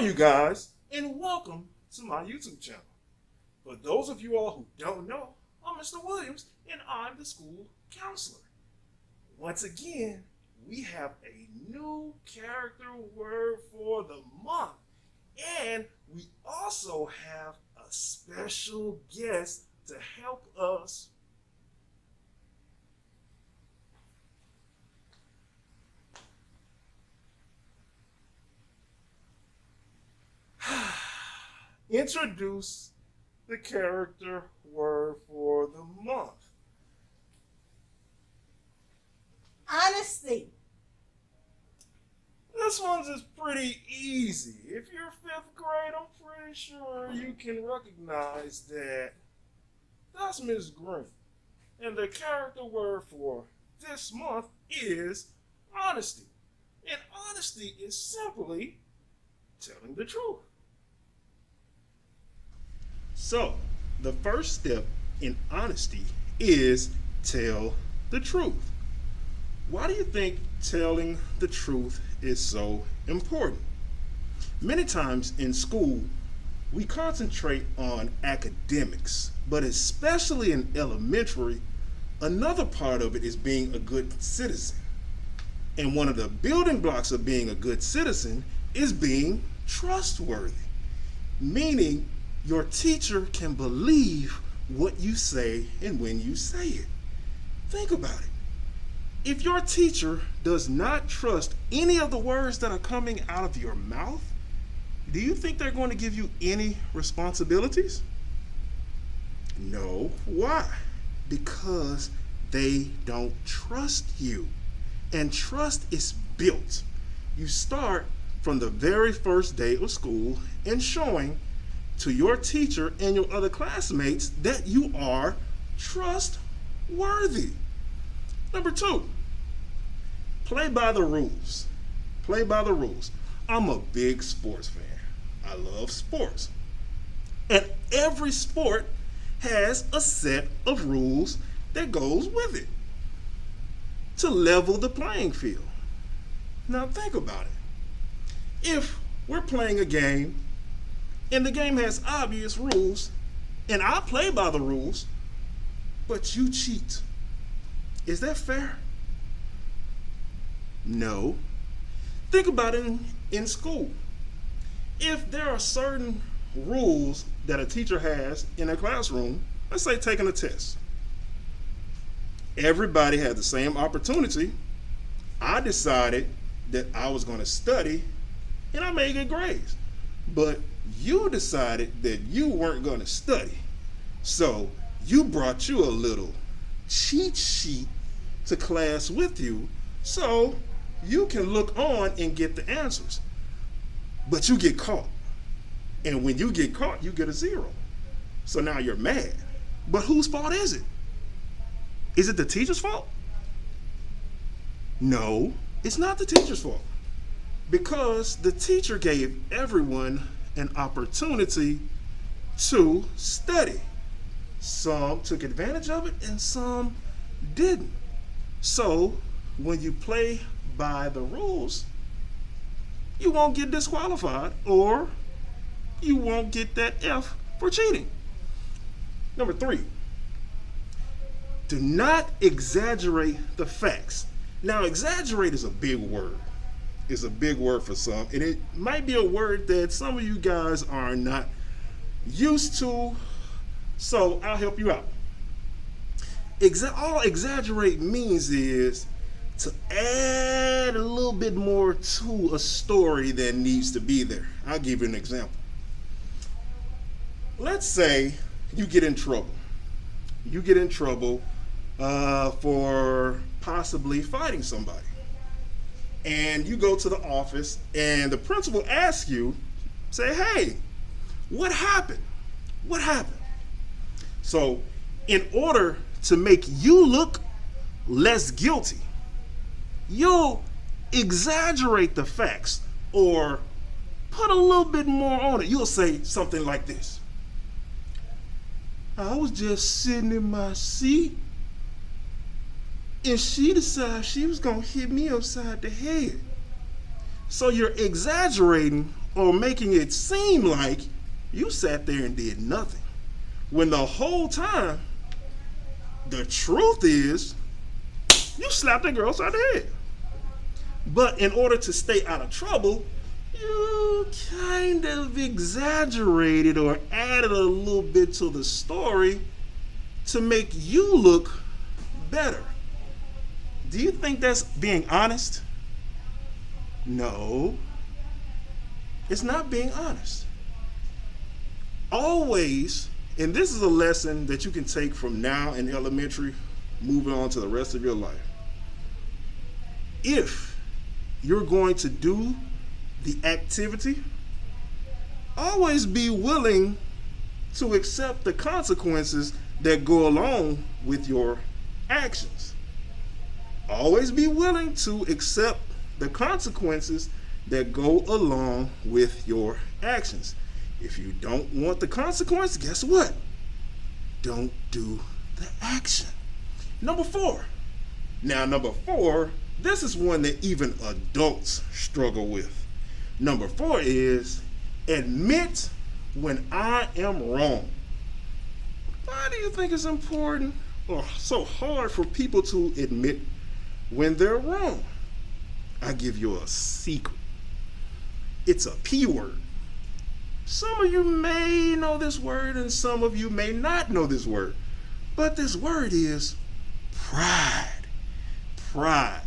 you guys, and welcome to my YouTube channel. For those of you all who don't know, I'm Mr. Williams, and I'm the school counselor. Once again, we have a new character word for the month, and we also have a special guest to help us. Introduce the character word for the month. Honesty. This one's is pretty easy. If you're fifth grade, I'm pretty sure you can recognize that that's Miss Green. And the character word for this month is honesty. And honesty is simply telling the truth. So, the first step in honesty is tell the truth. Why do you think telling the truth is so important? Many times in school, we concentrate on academics, but especially in elementary, another part of it is being a good citizen. And one of the building blocks of being a good citizen is being trustworthy, meaning your teacher can believe what you say and when you say it. Think about it. If your teacher does not trust any of the words that are coming out of your mouth, do you think they're going to give you any responsibilities? No. Why? Because they don't trust you. And trust is built. You start from the very first day of school and showing to your teacher and your other classmates that you are trustworthy. Number 2, play by the rules. Play by the rules. I'm a big sports fan. I love sports. And every sport has a set of rules that goes with it to level the playing field. Now think about it. If we're playing a game and the game has obvious rules, and I play by the rules, but you cheat, is that fair? No. Think about it in school. If there are certain rules that a teacher has in a classroom, let's say taking a test. Everybody had the same opportunity. I decided that I was going to study, and I made good grades. But you decided that you weren't going to study. So you brought you a little cheat sheet to class with you so you can look on and get the answers. But you get caught. And when you get caught, you get a 0. So now you're mad. But whose fault is it? Is it the teacher's fault? No, it's not the teacher's fault. Because the teacher gave everyone an opportunity to study. Some took advantage of it and some didn't. So when you play by the rules, you won't get disqualified or you won't get that F for cheating. Number 3, do not exaggerate the facts. Now, exaggerate is a big word. It's a big word for some, and it might be a word that some of you guys are not used to, so I'll help you out. All exaggerate means is to add a little bit more to a story that needs to be there. I'll give you an example. Let's say you get in trouble. You get in trouble for possibly fighting somebody. And you go to the office and the principal asks you, say, hey, what happened? What happened? So in order to make you look less guilty, you'll exaggerate the facts or put a little bit more on it. You'll say something like this. I was just sitting in my seat and she decided she was going to hit me upside the head. So you're exaggerating or making it seem like you sat there and did nothing, when the whole time the truth is you slapped that girl upside the head. But in order to stay out of trouble, you kind of exaggerated or added a little bit to the story to make you look better. Do you think that's being honest? No, it's not being honest. Always, and this is a lesson that you can take from now in elementary, moving on to the rest of your life. If you're going to do the activity, always be willing to accept the consequences that go along with your actions. Always be willing to accept the consequences that go along with your actions. If you don't want the consequence, guess what? Don't do the action. Number 4. Now, number 4, this is one that even adults struggle with. Number 4 is admit when I am wrong. Why do you think it's important or so hard for people to admit when they're wrong? I give you a secret. It's a P word. Some of you may know this word and some of you may not know this word. But this word is pride. Pride.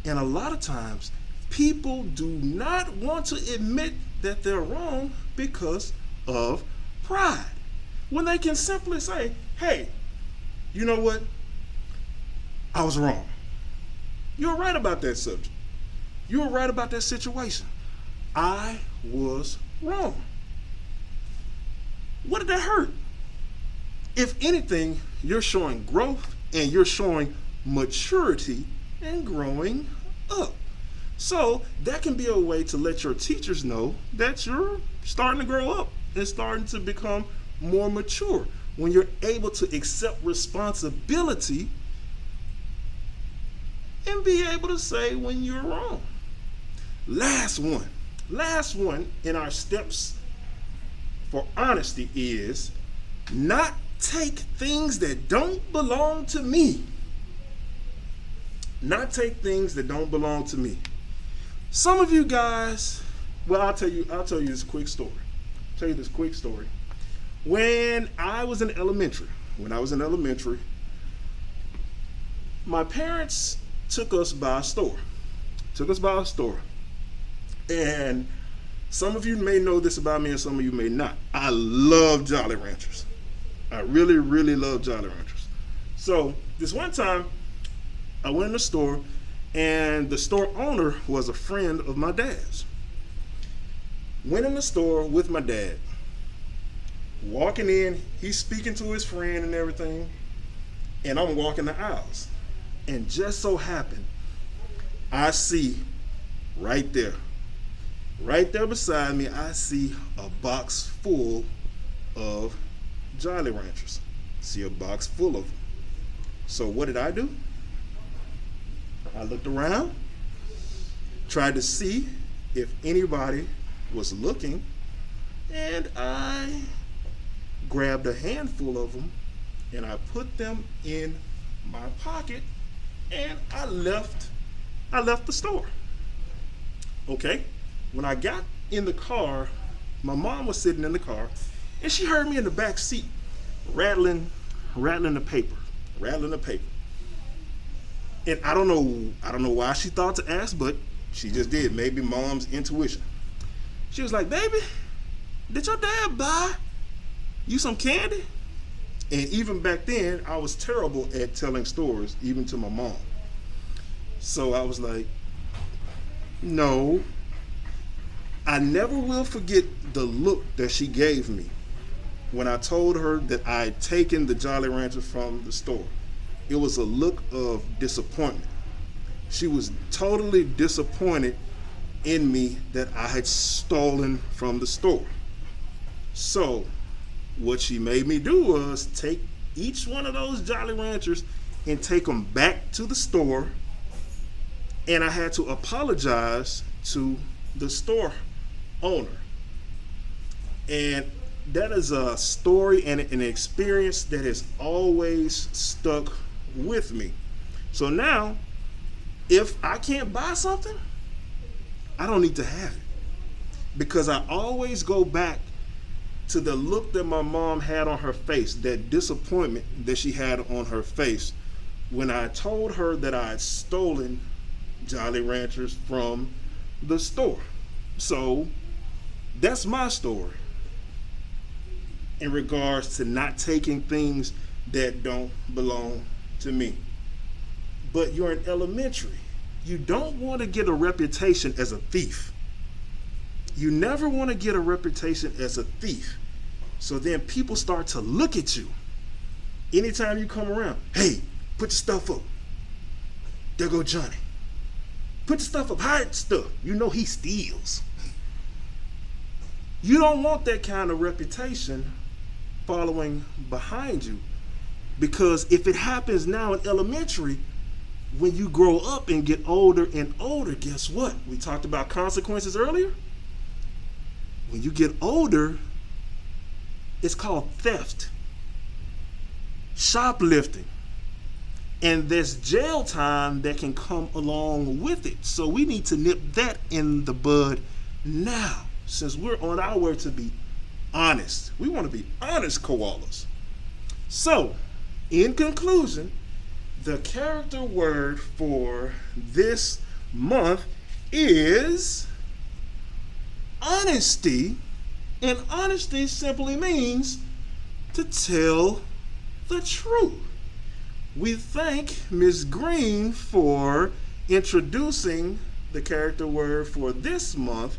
And a lot of times, people do not want to admit that they're wrong because of pride. When they can simply say, hey, you know what? I was wrong. You're right about that subject. You were right about that situation. I was wrong. What did that hurt? If anything, you're showing growth and you're showing maturity and growing up. So that can be a way to let your teachers know that you're starting to grow up and starting to become more mature when you're able to accept responsibility and be able to say when you're wrong. Last one in our steps for honesty is not take things that don't belong to me. Not take things that don't belong to me. Some of you guys, well, I'll tell you this quick story. When I was in elementary, my parents took us by a store. And some of you may know this about me and some of you may not. I love Jolly Ranchers. I really, really love Jolly Ranchers. So this one time, I went in the store and the store owner was a friend of my dad's. Went in the store with my dad. Walking in, he's speaking to his friend and everything, and I'm walking the aisles. And just so happened, I see right there beside me, I see a box full of Jolly Ranchers. See a box full of them. So what did I do? I looked around, tried to see if anybody was looking, and I grabbed a handful of them and I put them in my pocket and I left the store. Okay, when I got in the car, my mom was sitting in the car and she heard me in the back seat rattling the paper. And I don't know why she thought to ask, but she just did. Maybe mom's intuition. She was like, baby, did your dad buy you some candy? And even back then, I was terrible at telling stories, even to my mom. So I was like, no. I never will forget the look that she gave me when I told her that I had taken the Jolly Rancher from the store. It was a look of disappointment. She was totally disappointed in me that I had stolen from the store. So what she made me do was take each one of those Jolly Ranchers and take them back to the store, and I had to apologize to the store owner. And that is a story and an experience that has always stuck with me. So now, if I can't buy something, I don't need to have it. Because I always go back to the look that my mom had on her face, that disappointment that she had on her face when I told her that I had stolen Jolly Ranchers from the store. So that's my story in regards to not taking things that don't belong to me. But you're in elementary. You don't want to get a reputation as a thief. You never want to get a reputation as a thief. So then people start to look at you. Anytime you come around, hey, put your stuff up. There go Johnny. Put your stuff up, hide stuff. You know he steals. You don't want that kind of reputation following behind you. Because if it happens now in elementary, when you grow up and get older and older, guess what? We talked about consequences earlier. When you get older, it's called theft, shoplifting, and there's jail time that can come along with it. So we need to nip that in the bud now, since we're on our way to be honest. We want to be honest koalas. So, in conclusion, the character word for this month is honesty, and honesty simply means to tell the truth. We thank Ms. Green for introducing the character word for this month,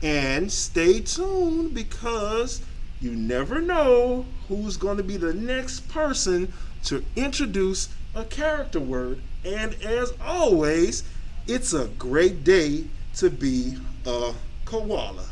and stay tuned because you never know who's going to be the next person to introduce a character word. And as always, it's a great day to be a koala.